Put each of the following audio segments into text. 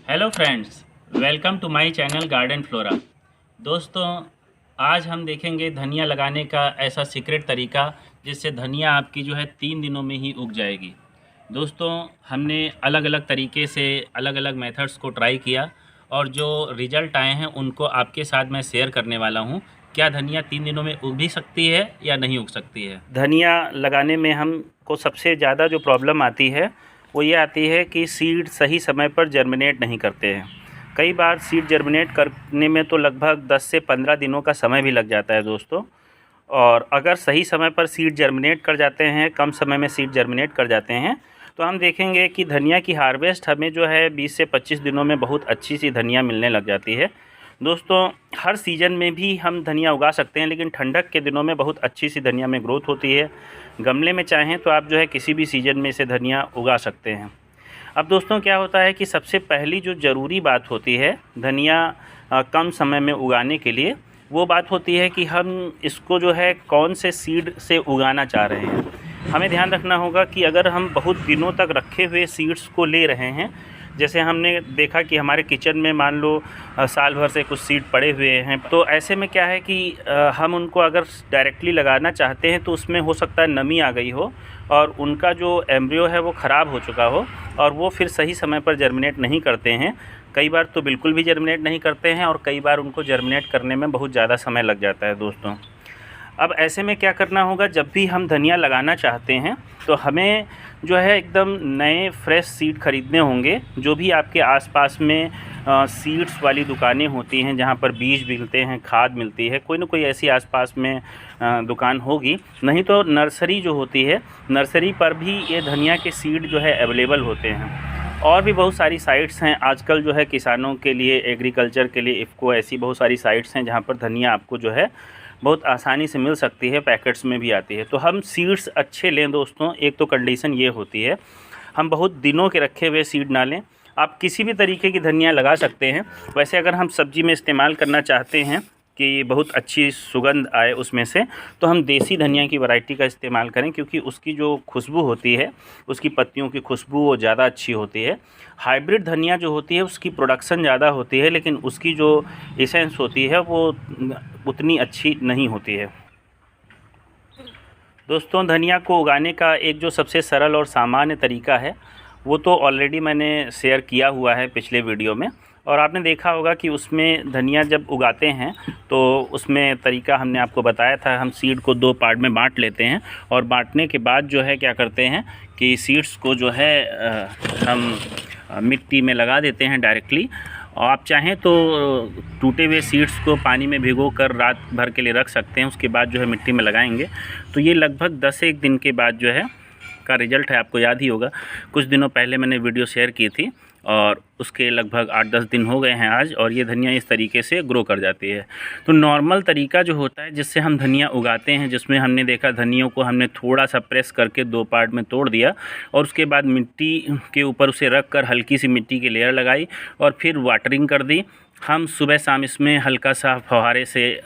Hello friends, welcome to my channel Garden Flora. दोस्तों, आज हम देखेंगे धनिया लगाने का ऐसा सीक्रेट तरीका जिससे धनिया आपकी जो है 3 दिनों में ही उग जाएगी। दोस्तों, हमने अलग अलग तरीके से अलग अलग मेथड्स को ट्राई किया और जो रिज़ल्ट आए हैं उनको आपके साथ मैं शेयर करने वाला हूं। क्या धनिया 3 दिनों में उग भी सकती है या नहीं उग सकती है? धनिया लगाने में हमको सबसे ज़्यादा जो प्रॉब्लम आती है वो ये आती है कि सीड सही समय पर जर्मिनेट नहीं करते हैं। कई बार सीड जर्मिनेट करने में तो लगभग 10 से 15 दिनों का समय भी लग जाता है दोस्तों। और अगर सही समय पर सीड जर्मिनेट कर जाते हैं, कम समय में सीड जर्मिनेट कर जाते हैं, तो हम देखेंगे कि धनिया की हार्वेस्ट हमें जो है 20 से 25 दिनों में बहुत अच्छी सी धनिया मिलने लग जाती है। दोस्तों, हर सीज़न में भी हम धनिया उगा सकते हैं, लेकिन ठंडक के दिनों में बहुत अच्छी सी धनिया में ग्रोथ होती है। गमले में चाहें तो आप जो है किसी भी सीज़न में से धनिया उगा सकते हैं। अब दोस्तों, क्या होता है कि सबसे पहली जो ज़रूरी बात होती है धनिया कम समय में उगाने के लिए, वो बात होती है कि हम इसको जो है कौन से सीड से उगाना चाह रहे हैं। हमें ध्यान रखना होगा कि अगर हम बहुत दिनों तक रखे हुए सीड्स को ले रहे हैं, जैसे हमने देखा कि हमारे किचन में मान लो साल भर से कुछ सीड पड़े हुए हैं, तो ऐसे में क्या है कि हम उनको अगर डायरेक्टली लगाना चाहते हैं तो उसमें हो सकता है नमी आ गई हो और उनका जो एम्ब्रियो है वो ख़राब हो चुका हो और वो फिर सही समय पर जर्मिनेट नहीं करते हैं। कई बार तो बिल्कुल भी जर्मिनेट नहीं करते हैं और कई बार उनको जर्मिनेट करने में बहुत ज़्यादा समय लग जाता है दोस्तों। अब ऐसे में क्या करना होगा, जब भी हम धनिया लगाना चाहते हैं तो हमें जो है एकदम नए फ्रेश सीड ख़रीदने होंगे। जो भी आपके आसपास में सीड्स वाली दुकानें होती हैं जहाँ पर बीज मिलते हैं, खाद मिलती है, कोई ना कोई ऐसी आसपास में दुकान होगी। नहीं तो नर्सरी जो होती है, नर्सरी पर भी ये धनिया के सीड जो है अवेलेबल होते हैं। और भी बहुत सारी साइट्स हैं आजकल जो है किसानों के लिए, एग्रीकल्चर के लिए, इफ़को, ऐसी बहुत सारी साइट्स हैं जहाँ पर धनिया आपको जो है बहुत आसानी से मिल सकती है, पैकेट्स में भी आती है। तो हम सीड्स अच्छे लें दोस्तों। एक तो कंडीशन ये होती है, हम बहुत दिनों के रखे हुए सीड ना लें। आप किसी भी तरीके की धनिया लगा सकते हैं। वैसे अगर हम सब्ज़ी में इस्तेमाल करना चाहते हैं कि बहुत अच्छी सुगंध आए उसमें से, तो हम देसी धनिया की वैरायटी का इस्तेमाल करें, क्योंकि उसकी जो खुशबू होती है, उसकी पत्तियों की खुशबू वो ज़्यादा अच्छी होती है। हाइब्रिड धनिया जो होती है उसकी प्रोडक्शन ज़्यादा होती है, लेकिन उसकी जो एसेंस होती है वो उतनी अच्छी नहीं होती है। दोस्तों, धनिया को उगाने का एक जो सबसे सरल और सामान्य तरीका है वो तो ऑलरेडी मैंने शेयर किया हुआ है पिछले वीडियो में, और आपने देखा होगा कि उसमें धनिया जब उगाते हैं तो उसमें तरीका हमने आपको बताया था। हम सीड को 2 पार्ट में बांट लेते हैं और बांटने के बाद जो है क्या करते हैं कि सीड्स को जो है हम मिट्टी में लगा देते हैं डायरेक्टली। और आप चाहें तो टूटे हुए सीड्स को पानी में भिगोकर रात भर के लिए रख सकते हैं, उसके बाद जो है मिट्टी में लगाएंगे तो ये लगभग 10-1 दिन के बाद जो है का रिज़ल्ट है। आपको याद ही होगा, कुछ दिनों पहले मैंने वीडियो शेयर की थी और उसके लगभग 8-10 दिन हो गए हैं आज, और ये धनिया इस तरीके से ग्रो कर जाती है। तो नॉर्मल तरीका जो होता है जिससे हम धनिया उगाते हैं, जिसमें हमने देखा धनियों को हमने थोड़ा सा प्रेस करके 2 पार्ट में तोड़ दिया और उसके बाद मिट्टी के ऊपर उसे रख कर हल्की सी मिट्टी की लेयर लगाई और फिर वाटरिंग कर दी। हम सुबह शाम इसमें हल्का सा फव्वारे से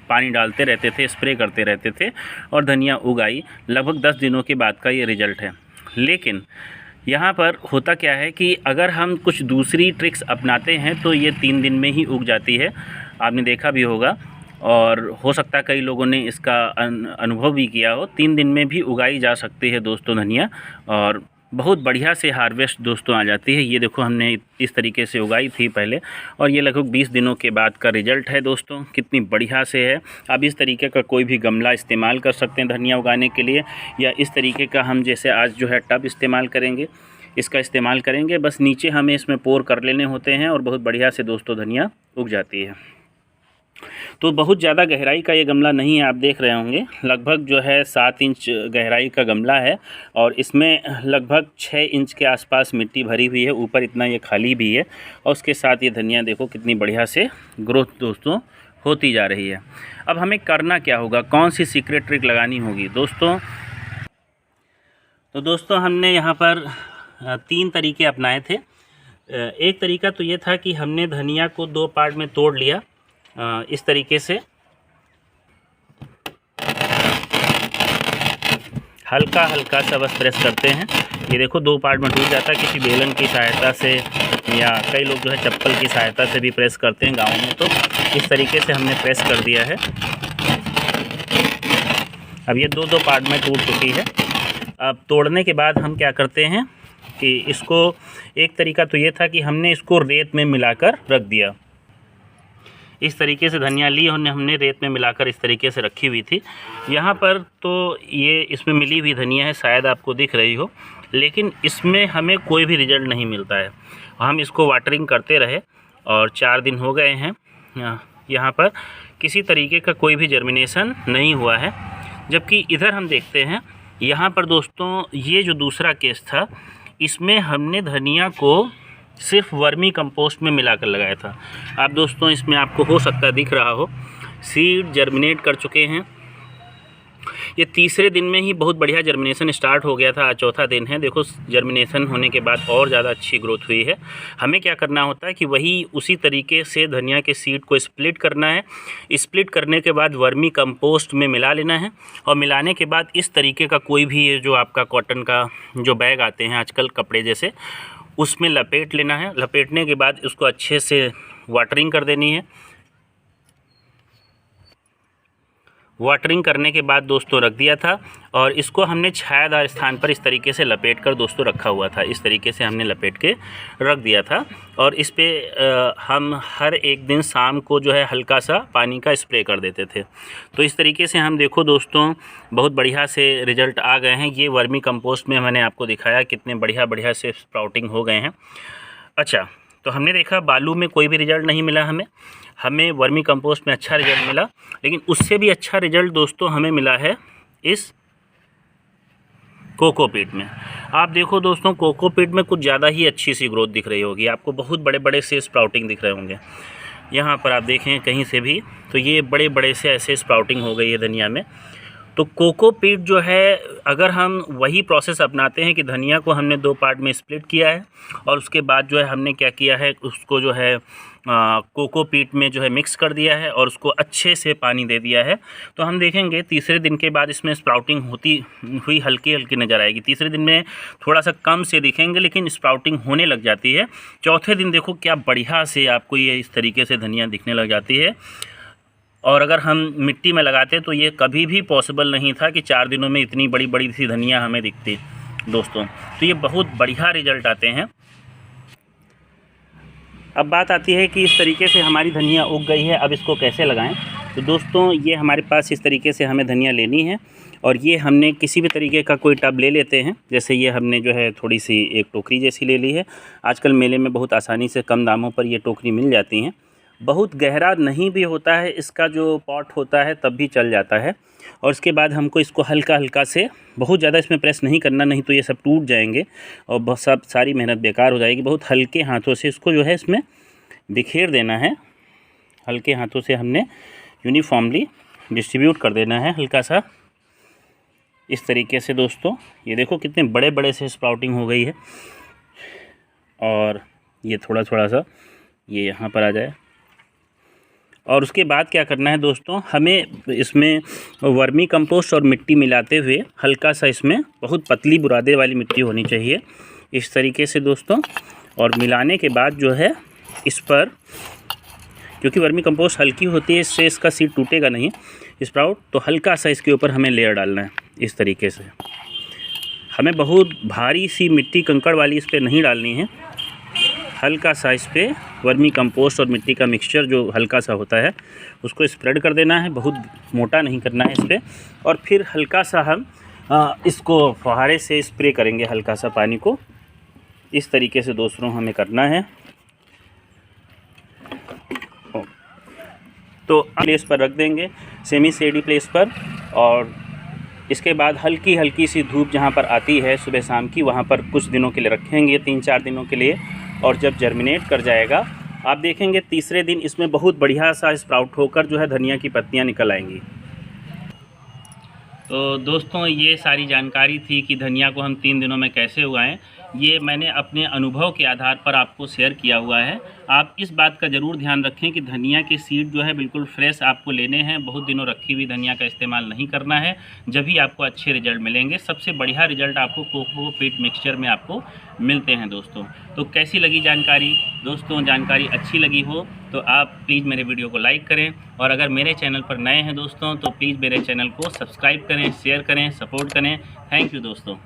पानी डालते रहते थे, स्प्रे करते रहते थे और धनिया उगाई। लगभग 10 दिनों के बाद का ये रिज़ल्ट है। लेकिन यहाँ पर होता क्या है कि अगर हम कुछ दूसरी ट्रिक्स अपनाते हैं तो ये 3 दिन में ही उग जाती है। आपने देखा भी होगा और हो सकता है कई लोगों ने इसका अनुभव भी किया हो। 3 दिन में भी उगाई जा सकती है दोस्तों धनिया, और बहुत बढ़िया से हार्वेस्ट दोस्तों आ जाती है। ये देखो, हमने इस तरीके से उगाई थी पहले और ये लगभग 20 दिनों के बाद का रिज़ल्ट है दोस्तों। कितनी बढ़िया से है। अब इस तरीके का कोई भी गमला इस्तेमाल कर सकते हैं धनिया उगाने के लिए, या इस तरीके का हम जैसे आज जो है टब इस्तेमाल करेंगे, इसका इस्तेमाल करेंगे। बस नीचे हमें इसमें पोर कर लेने होते हैं और बहुत बढ़िया से दोस्तों धनिया उग जाती है। तो बहुत ज़्यादा गहराई का ये गमला नहीं है, आप देख रहे होंगे लगभग जो है 7 इंच गहराई का गमला है और इसमें लगभग 6 इंच के आसपास मिट्टी भरी हुई है। ऊपर इतना ये खाली भी है और उसके साथ ये धनिया देखो कितनी बढ़िया से ग्रोथ दोस्तों होती जा रही है। अब हमें करना क्या होगा, कौन सी सीक्रेट ट्रिक लगानी होगी दोस्तों? तो दोस्तों, हमने यहाँ पर 3 तरीके अपनाए थे। एक तरीका तो ये था कि हमने धनिया को 2 पार्ट में तोड़ लिया इस तरीके से। हल्का हल्का सा बस प्रेस करते हैं। ये देखो 2 पार्ट में टूट जाता है। किसी बेलन की सहायता से या कई लोग जो है चप्पल की सहायता से भी प्रेस करते हैं गाँव में। तो इस तरीके से हमने प्रेस कर दिया है। अब ये 2 पार्ट में टूट चुकी है। अब तोड़ने के बाद हम क्या करते हैं कि इसको, एक तरीका तो ये था कि हमने इसको रेत में मिलाकर रख दिया। इस तरीके से धनिया ली और हमने रेत में मिलाकर इस तरीके से रखी हुई थी। यहाँ पर तो ये इसमें मिली हुई धनिया है, शायद आपको दिख रही हो, लेकिन इसमें हमें कोई भी रिज़ल्ट नहीं मिलता है। हम इसको वाटरिंग करते रहे और 4 दिन हो गए हैं। यहाँ पर किसी तरीके का कोई भी जर्मिनेशन नहीं हुआ है। जबकि इधर हम देखते हैं, यहाँ पर दोस्तों ये जो दूसरा केस था, इसमें हमने धनिया को सिर्फ वर्मी कंपोस्ट में मिलाकर लगाया था। आप दोस्तों इसमें आपको हो सकता है दिख रहा हो, सीड जर्मिनेट कर चुके हैं। ये तीसरे दिन में ही बहुत बढ़िया जर्मिनेशन स्टार्ट हो गया था। आज चौथा दिन है। देखो जर्मिनेशन होने के बाद और ज़्यादा अच्छी ग्रोथ हुई है। हमें क्या करना होता है कि वही उसी तरीके से धनिया के सीड को स्प्लिट करना है। स्प्लिट करने के बाद वर्मी कंपोस्ट में मिला लेना है और मिलाने के बाद इस तरीके का कोई भी जो आपका कॉटन का जो बैग आते हैं आजकल कपड़े जैसे, उसमें लपेट लेना है। लपेटने के बाद उसको अच्छे से वाटरिंग कर देनी है। वाटरिंग करने के बाद दोस्तों रख दिया था और इसको हमने छायादार स्थान पर इस तरीके से लपेट कर दोस्तों रखा हुआ था। इस तरीके से हमने लपेट के रख दिया था और इस पे हम हर एक दिन शाम को जो है हल्का सा पानी का स्प्रे कर देते थे। तो इस तरीके से हम देखो दोस्तों बहुत बढ़िया से रिज़ल्ट आ गए हैं। ये वर्मी कंपोस्ट में मैंने आपको दिखाया कितने बढ़िया से स्प्राउटिंग हो गए हैं। अच्छा, तो हमने देखा बालू में कोई भी रिज़ल्ट नहीं मिला हमें वर्मी कंपोस्ट में अच्छा रिज़ल्ट मिला, लेकिन उससे भी अच्छा रिज़ल्ट दोस्तों हमें मिला है इस कोकोपीट में। आप देखो दोस्तों कोकोपीट में कुछ ज़्यादा ही अच्छी सी ग्रोथ दिख रही होगी आपको, बहुत बड़े बड़े से स्प्राउटिंग दिख रहे होंगे। यहाँ पर आप देखें कहीं से भी तो ये बड़े बड़े से ऐसे स्प्राउटिंग हो गई है धनिया में। तो कोकोपीट जो है, अगर हम वही प्रोसेस अपनाते हैं कि धनिया को हमने 2 पार्ट में स्प्लिट किया है और उसके बाद जो है हमने क्या किया है, उसको जो है कोकोपीट में जो है मिक्स कर दिया है और उसको अच्छे से पानी दे दिया है, तो हम देखेंगे तीसरे दिन के बाद इसमें स्प्राउटिंग होती हुई हल्की हल्की नज़र आएगी। तीसरे दिन में थोड़ा सा कम से दिखेंगे लेकिन स्प्राउटिंग होने लग जाती है। चौथे दिन देखो क्या बढ़िया से आपको ये इस तरीके से धनिया दिखने लग जाती है। और अगर हम मिट्टी में लगाते तो ये कभी भी पॉसिबल नहीं था कि 4 दिनों में इतनी बड़ी बड़ी सी धनिया हमें दिखती दोस्तों। तो ये बहुत बढ़िया रिज़ल्ट आते हैं। अब बात आती है कि इस तरीके से हमारी धनिया उग गई है, अब इसको कैसे लगाएं। तो दोस्तों ये हमारे पास इस तरीके से हमें धनिया लेनी है और ये हमने किसी भी तरीके का कोई टब ले लेते हैं। जैसे ये हमने जो है थोड़ी सी एक टोकरी जैसी ले ली है। आजकल मेले में बहुत आसानी से कम दामों पर ये टोकरी मिल जाती हैं। बहुत गहरा नहीं भी होता है इसका जो पॉट होता है, तब भी चल जाता है। और उसके बाद हमको इसको हल्का हल्का से, बहुत ज़्यादा इसमें प्रेस नहीं करना, नहीं तो ये सब टूट जाएंगे और बहुत सब सारी मेहनत बेकार हो जाएगी। बहुत हल्के हाथों से इसको जो है इसमें बिखेर देना है। हल्के हाथों से हमने यूनिफॉर्मली डिस्ट्रीब्यूट कर देना है हल्का सा इस तरीके से दोस्तों। ये देखो कितने बड़े बड़े से स्प्राउटिंग हो गई है और ये थोड़ा थोड़ा सा ये यहाँ पर आ जाए। और उसके बाद क्या करना है दोस्तों, हमें इसमें वर्मी कंपोस्ट और मिट्टी मिलाते हुए हल्का सा, इसमें बहुत पतली बुरादे वाली मिट्टी होनी चाहिए इस तरीके से दोस्तों। और मिलाने के बाद जो है इस पर, क्योंकि वर्मी कंपोस्ट हल्की होती है इससे इसका सीड टूटेगा नहीं स्प्राउट, तो हल्का सा इसके ऊपर हमें लेयर डालना है इस तरीके से। हमें बहुत भारी सी मिट्टी कंकड़ वाली इस पर नहीं डालनी है। हल्का सा इस पर वर्मी कंपोस्ट और मिट्टी का मिक्सचर जो हल्का सा होता है उसको स्प्रेड कर देना है, बहुत मोटा नहीं करना है इस पर। और फिर हल्का सा हम इसको फुहारे से स्प्रे करेंगे हल्का सा पानी को, इस तरीके से दोस्तों हमें करना है। तो प्लेस पर रख देंगे, सेमी शेडी प्लेस पर, और इसके बाद हल्की हल्की सी धूप जहाँ पर आती है सुबह शाम की, वहाँ पर कुछ दिनों के लिए रखेंगे, 3-4 दिनों के लिए। और जब जर्मिनेट कर जाएगा आप देखेंगे तीसरे दिन इसमें बहुत बढ़िया सा स्प्राउट होकर जो है धनिया की पत्तियाँ निकल आएंगी। तो दोस्तों ये सारी जानकारी थी कि धनिया को हम 3 दिनों में कैसे उगाएं। ये मैंने अपने अनुभव के आधार पर आपको शेयर किया हुआ है। आप इस बात का ज़रूर ध्यान रखें कि धनिया के सीड जो है बिल्कुल फ्रेश आपको लेने हैं। बहुत दिनों रखी हुई धनिया का इस्तेमाल नहीं करना है, जब भी आपको अच्छे रिजल्ट मिलेंगे। सबसे बढ़िया रिजल्ट आपको कोकोपीट मिक्सचर में आपको मिलते हैं दोस्तों। तो कैसी लगी जानकारी दोस्तों? जानकारी अच्छी लगी हो तो आप प्लीज़ मेरे वीडियो को लाइक करें, और अगर मेरे चैनल पर नए हैं दोस्तों तो प्लीज़ मेरे चैनल को सब्सक्राइब करें, शेयर करें, सपोर्ट करें। थैंक यू दोस्तों।